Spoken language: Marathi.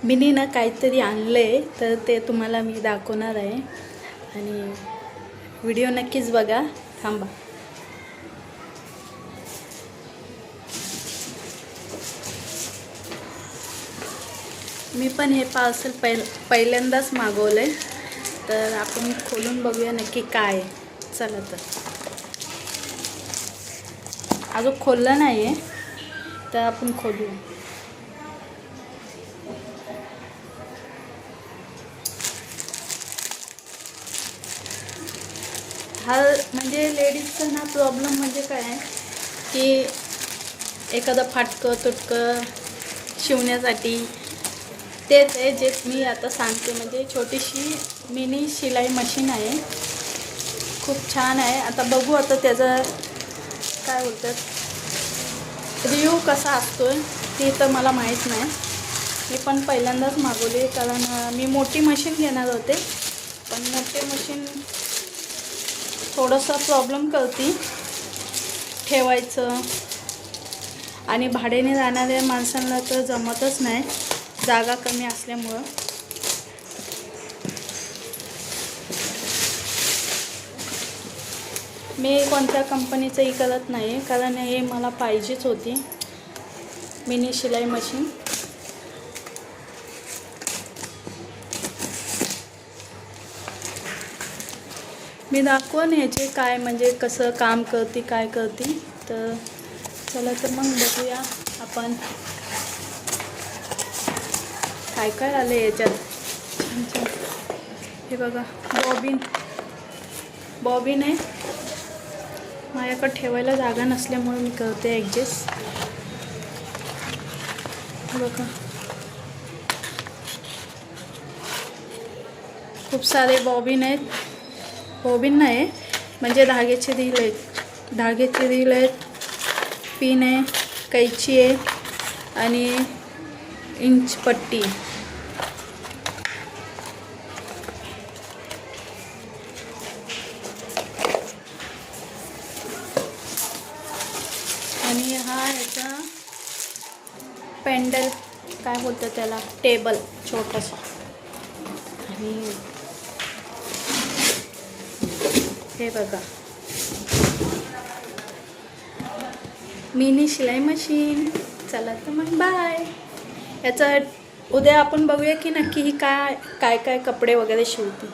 मिनी ना काहीतरी आणलं आहे तर ते तुम्हाला मी दाखवणार आहे आणि व्हिडिओ नक्कीच बघा. थांबा. मी पण हे पार्सल पहिल्यांदाच मागवलं आहे तर आपण खोलून बघूया नक्की काय आहे. चला तर अजून खोललं नाही आहे तर आपण खोलूया. हा म्हणजे लेडीजचा ना प्रॉब्लेम म्हणजे काय आहे की एखादं फाटकं तुटकं शिवण्यासाठी तेच आहे जे मी आता सांगते. म्हणजे छोटीशी मिनी शिलाई मशीन आहे, खूप छान आहे. आता बघू आता त्याचा काय बोलतात रिव्ह्यू कसा असतो ते तर मला माहीत नाही. मी पण पहिल्यांदाच मागवली कारण मी मोठी मशीन घेणार होते पण मोठी मशीन थोडंसं प्रॉब्लेम करते ठेवायचं आणि भाड्याने जाणाऱ्या माणसांना तर जमतच नाही जागा कमी असल्यामुळं. मी कोणत्या कंपनीचंही करत नाही कारण हे मला पाहिजेच होती मिनी शिलाई मशीन. मी दाखवून याचे काय म्हणजे कसं काम करते काय करते. तर चला तर मग बघूया आपण काय काय आलं याच्यात. छान छान. हे बघा बॉबिन आहे. माझ्याकडे ठेवायला जागा नसल्यामुळे मी करते ॲडजस्ट. बघा खूप सारे बॉबिन आहेत. बॉबिन नाही म्हणजे धाग्याचे रील आहेत, पिन आहे, कैची आहे आणि इंच पट्टी. आणि हा याचा पेंडल काय बोलतात त्याला, टेबल छोटासा. आणि हे बघा मिनी शिलाई मशीन. चला तर मग बाय. याचा उद्या आपण बघूया की नक्की ही काय काय कपडे वगैरे शिवते.